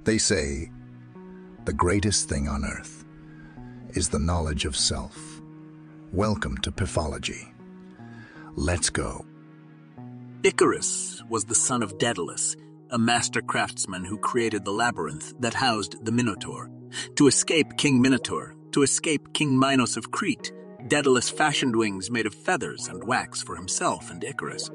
They say the greatest thing on earth is the knowledge of self. Welcome to Piffology. Let's go. Icarus was the son of Daedalus, a master craftsman who created the labyrinth that housed the Minotaur. To escape King Minotaur, to escape King Minos of Crete, Daedalus fashioned wings made of feathers and wax for himself and Icarus.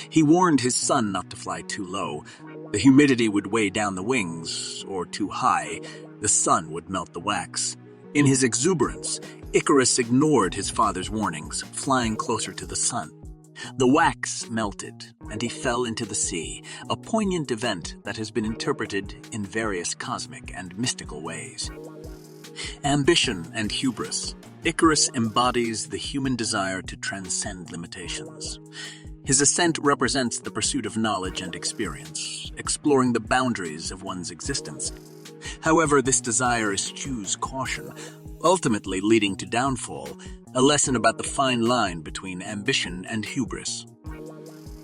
He warned his son not to fly too low. The humidity would weigh down the wings, or too high, the sun would melt the wax. In his exuberance, Icarus ignored his father's warnings, flying closer to the sun. The wax melted, and he fell into the sea, a poignant event that has been interpreted in various cosmic and mystical ways. Ambition and hubris. Icarus embodies the human desire to transcend limitations. His ascent represents the pursuit of knowledge and experience, exploring the boundaries of one's existence. However, this desire eschews caution, ultimately leading to downfall, a lesson about the fine line between ambition and hubris.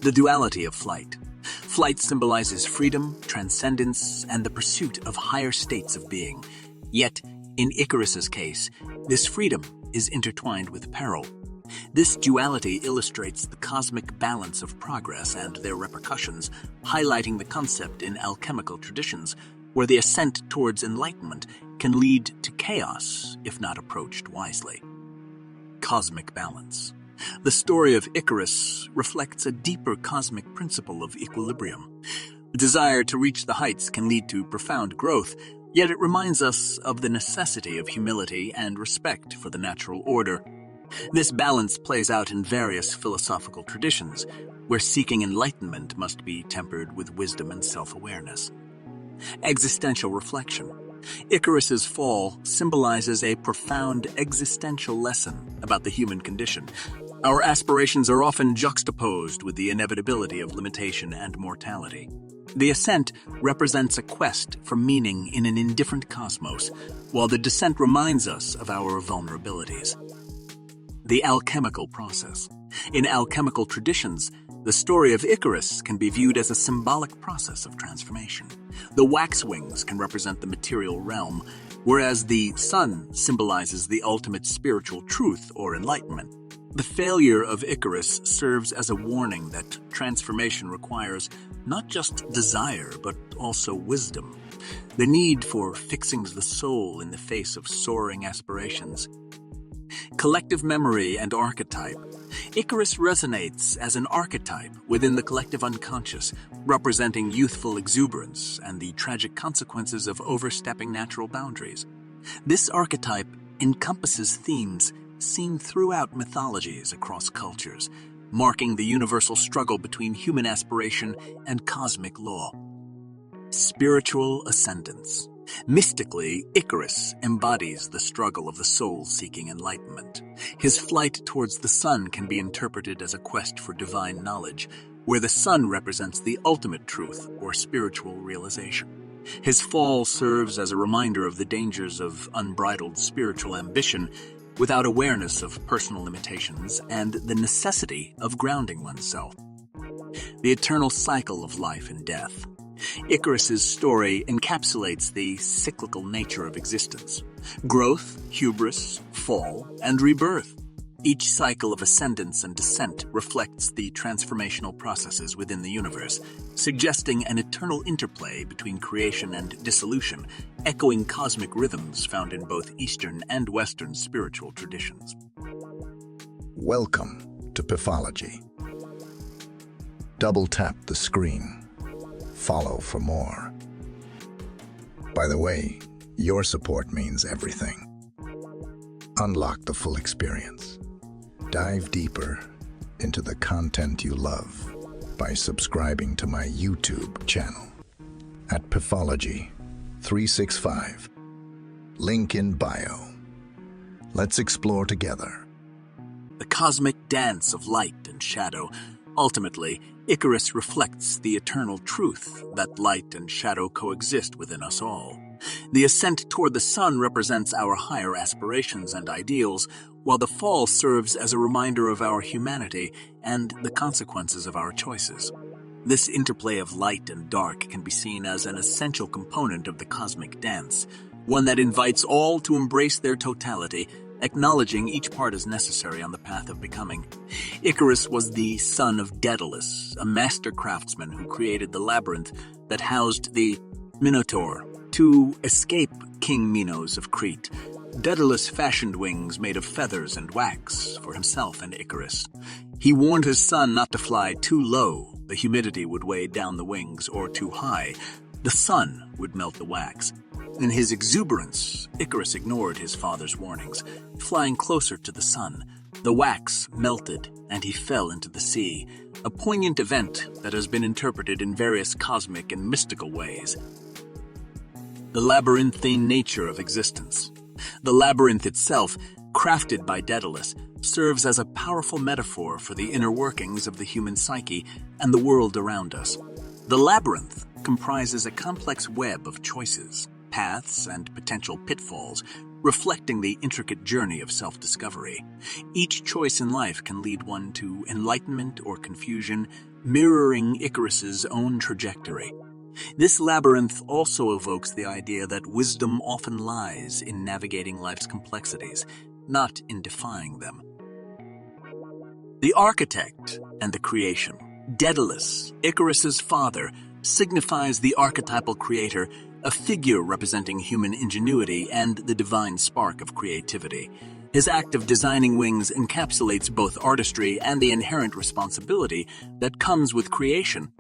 The duality of flight. Flight symbolizes freedom, transcendence, and the pursuit of higher states of being. Yet, in Icarus's case, this freedom is intertwined with peril. This duality illustrates the cosmic balance of progress and their repercussions, highlighting the concept in alchemical traditions, where the ascent towards enlightenment can lead to chaos if not approached wisely. Cosmic balance. The story of Icarus reflects a deeper cosmic principle of equilibrium. The desire to reach the heights can lead to profound growth, yet it reminds us of the necessity of humility and respect for the natural order. This balance plays out in various philosophical traditions, where seeking enlightenment must be tempered with wisdom and self-awareness. Existential reflection. Icarus's fall symbolizes a profound existential lesson about the human condition. Our aspirations are often juxtaposed with the inevitability of limitation and mortality. The ascent represents a quest for meaning in an indifferent cosmos, while the descent reminds us of our vulnerabilities. The alchemical process. In alchemical traditions, the story of Icarus can be viewed as a symbolic process of transformation. The wax wings can represent the material realm, whereas the sun symbolizes the ultimate spiritual truth or enlightenment. The failure of Icarus serves as a warning that transformation requires not just desire, but also wisdom. The need for fixing the soul in the face of soaring aspirations. Collective memory and archetype. Icarus resonates as an archetype within the collective unconscious, representing youthful exuberance and the tragic consequences of overstepping natural boundaries. This archetype encompasses themes seen throughout mythologies across cultures, marking the universal struggle between human aspiration and cosmic law. Spiritual ascendance. Mystically, Icarus embodies the struggle of the soul seeking enlightenment. His flight towards the sun can be interpreted as a quest for divine knowledge, where the sun represents the ultimate truth or spiritual realization. His fall serves as a reminder of the dangers of unbridled spiritual ambition without awareness of personal limitations and the necessity of grounding oneself. The eternal cycle of life and death. Icarus's story encapsulates the cyclical nature of existence: growth, hubris, fall, and rebirth. Each cycle of ascendance and descent reflects the transformational processes within the universe, suggesting an eternal interplay between creation and dissolution, echoing cosmic rhythms found in both Eastern and Western spiritual traditions. Welcome to Piffology. Double tap the screen. Follow for more. By the way, your support means everything. Unlock the full experience. Dive deeper into the content you love by subscribing to my YouTube channel at Piffology 365. Link in bio. Let's explore together. The cosmic dance of light and shadow. Ultimately, Icarus reflects the eternal truth that light and shadow coexist within us all. The ascent toward the sun represents our higher aspirations and ideals, while the fall serves as a reminder of our humanity and the consequences of our choices. This interplay of light and dark can be seen as an essential component of the cosmic dance, one that invites all to embrace their totality, acknowledging each part as necessary on the path of becoming. Icarus was the son of Daedalus, a master craftsman who created the labyrinth that housed the Minotaur. To escape King Minos of Crete, Daedalus fashioned wings made of feathers and wax for himself and Icarus. He warned his son not to fly too low, the humidity would weigh down the wings, or too high, the sun would melt the wax. In his exuberance, Icarus ignored his father's warnings. Flying closer to the sun, the wax melted and he fell into the sea, a poignant event that has been interpreted in various cosmic and mystical ways. The labyrinthine nature of existence. The labyrinth itself, crafted by Daedalus, serves as a powerful metaphor for the inner workings of the human psyche and the world around us. The labyrinth comprises a complex web of choices, paths, and potential pitfalls, reflecting the intricate journey of self-discovery. Each choice in life can lead one to enlightenment or confusion, mirroring Icarus's own trajectory. This labyrinth also evokes the idea that wisdom often lies in navigating life's complexities, not in defying them. The architect and the creation. Daedalus, Icarus's father, signifies the archetypal creator, a figure representing human ingenuity and the divine spark of creativity. His act of designing wings encapsulates both artistry and the inherent responsibility that comes with creation.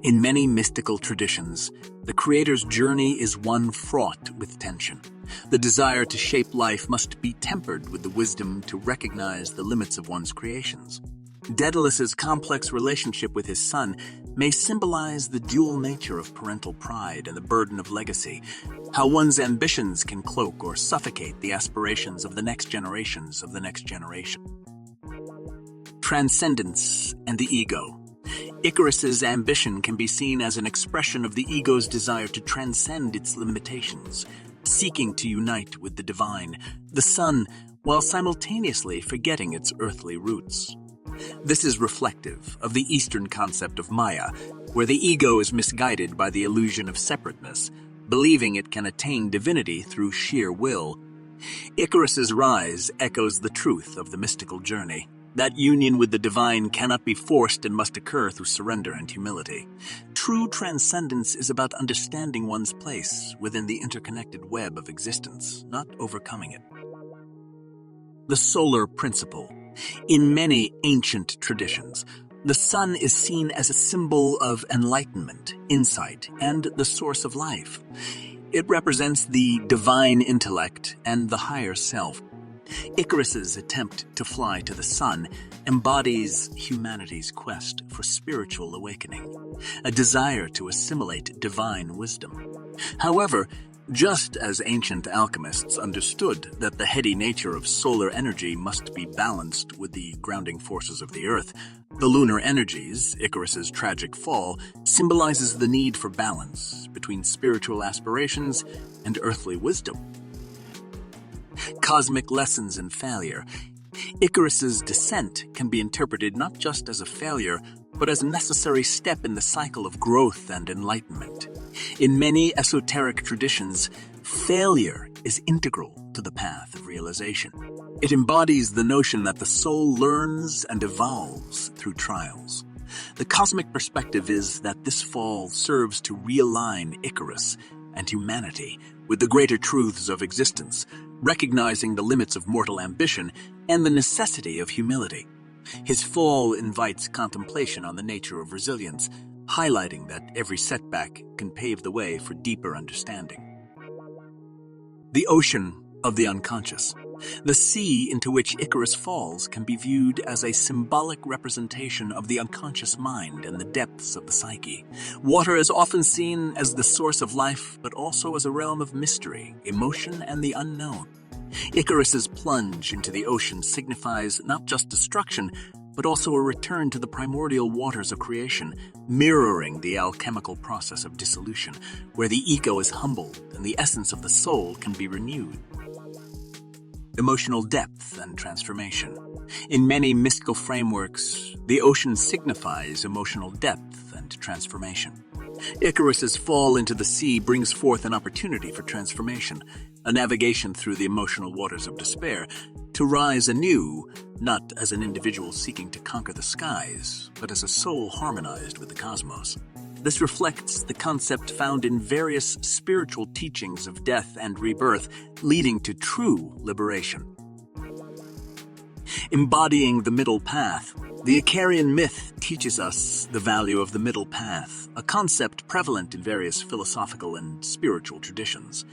In many mystical traditions, the creator's journey is one fraught with tension. The desire to shape life must be tempered with the wisdom to recognize the limits of one's creations. Daedalus's complex relationship with his son may symbolize the dual nature of parental pride and the burden of legacy, how one's ambitions can cloak or suffocate the aspirations of the next generations of the next generation. Transcendence and the ego. Icarus's ambition can be seen as an expression of the ego's desire to transcend its limitations, seeking to unite with the divine, the sun, while simultaneously forgetting its earthly roots. This is reflective of the Eastern concept of Maya, where the ego is misguided by the illusion of separateness, believing it can attain divinity through sheer will. Icarus's rise echoes the truth of the mystical journey. That union with the divine cannot be forced and must occur through surrender and humility. True transcendence is about understanding one's place within the interconnected web of existence, not overcoming it. The solar principle. In many ancient traditions, the sun is seen as a symbol of enlightenment, insight, and the source of life. It represents the divine intellect and the higher self. Icarus's attempt to fly to the sun embodies humanity's quest for spiritual awakening, a desire to assimilate divine wisdom. However, just as ancient alchemists understood that the heady nature of solar energy must be balanced with the grounding forces of the earth, the lunar energies, Icarus's tragic fall, symbolizes the need for balance between spiritual aspirations and earthly wisdom. Cosmic lessons in failure. Icarus's descent can be interpreted not just as a failure, but as a necessary step in the cycle of growth and enlightenment. In many esoteric traditions, failure is integral to the path of realization. It embodies the notion that the soul learns and evolves through trials. The cosmic perspective is that this fall serves to realign Icarus and humanity with the greater truths of existence, recognizing the limits of mortal ambition and the necessity of humility. His fall invites contemplation on the nature of resilience, highlighting that every setback can pave the way for deeper understanding. The ocean of the unconscious. The sea into which Icarus falls can be viewed as a symbolic representation of the unconscious mind and the depths of the psyche. Water is often seen as the source of life, but also as a realm of mystery, emotion, and the unknown. Icarus's plunge into the ocean signifies not just destruction, but also a return to the primordial waters of creation, mirroring the alchemical process of dissolution, where the ego is humbled and the essence of the soul can be renewed. Emotional depth and transformation. In many mystical frameworks, the ocean signifies emotional depth and and transformation. Icarus's fall into the sea brings forth an opportunity for transformation, a navigation through the emotional waters of despair, to rise anew, not as an individual seeking to conquer the skies, but as a soul harmonized with the cosmos. This reflects the concept found in various spiritual teachings of death and rebirth, leading to true liberation. Embodying the middle path, the Icarian myth teaches us the value of the middle path, a concept prevalent in various philosophical and spiritual traditions.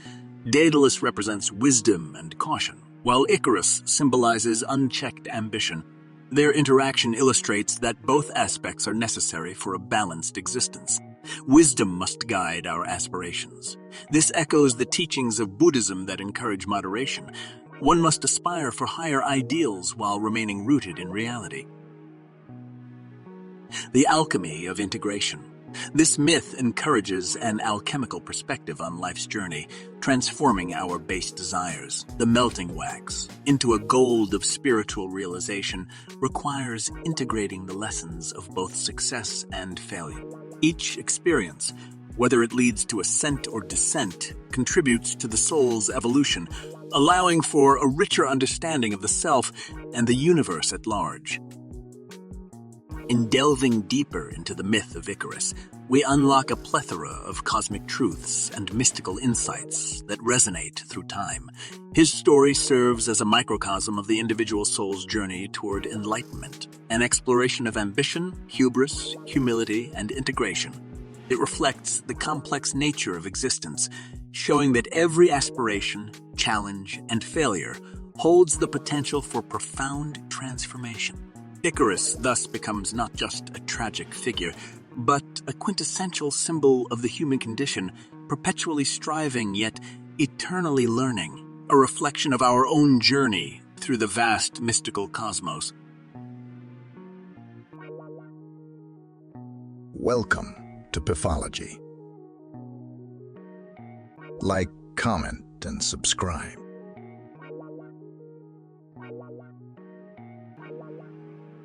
Daedalus represents wisdom and caution, while Icarus symbolizes unchecked ambition. Their interaction illustrates that both aspects are necessary for a balanced existence. Wisdom must guide our aspirations. This echoes the teachings of Buddhism that encourage moderation. One must aspire for higher ideals while remaining rooted in reality. The alchemy of integration. This myth encourages an alchemical perspective on life's journey, transforming our base desires. The melting wax into a gold of spiritual realization requires integrating the lessons of both success and failure. Each experience, whether it leads to ascent or descent, contributes to the soul's evolution, allowing for a richer understanding of the self and the universe at large. In delving deeper into the myth of Icarus, we unlock a plethora of cosmic truths and mystical insights that resonate through time. His story serves as a microcosm of the individual soul's journey toward enlightenment, an exploration of ambition, hubris, humility, and integration. It reflects the complex nature of existence, showing that every aspiration, challenge, and failure holds the potential for profound transformation. Icarus thus becomes not just a tragic figure, but a quintessential symbol of the human condition, perpetually striving yet eternally learning, a reflection of our own journey through the vast mystical cosmos. Welcome to Piffology. Like, comment, and subscribe.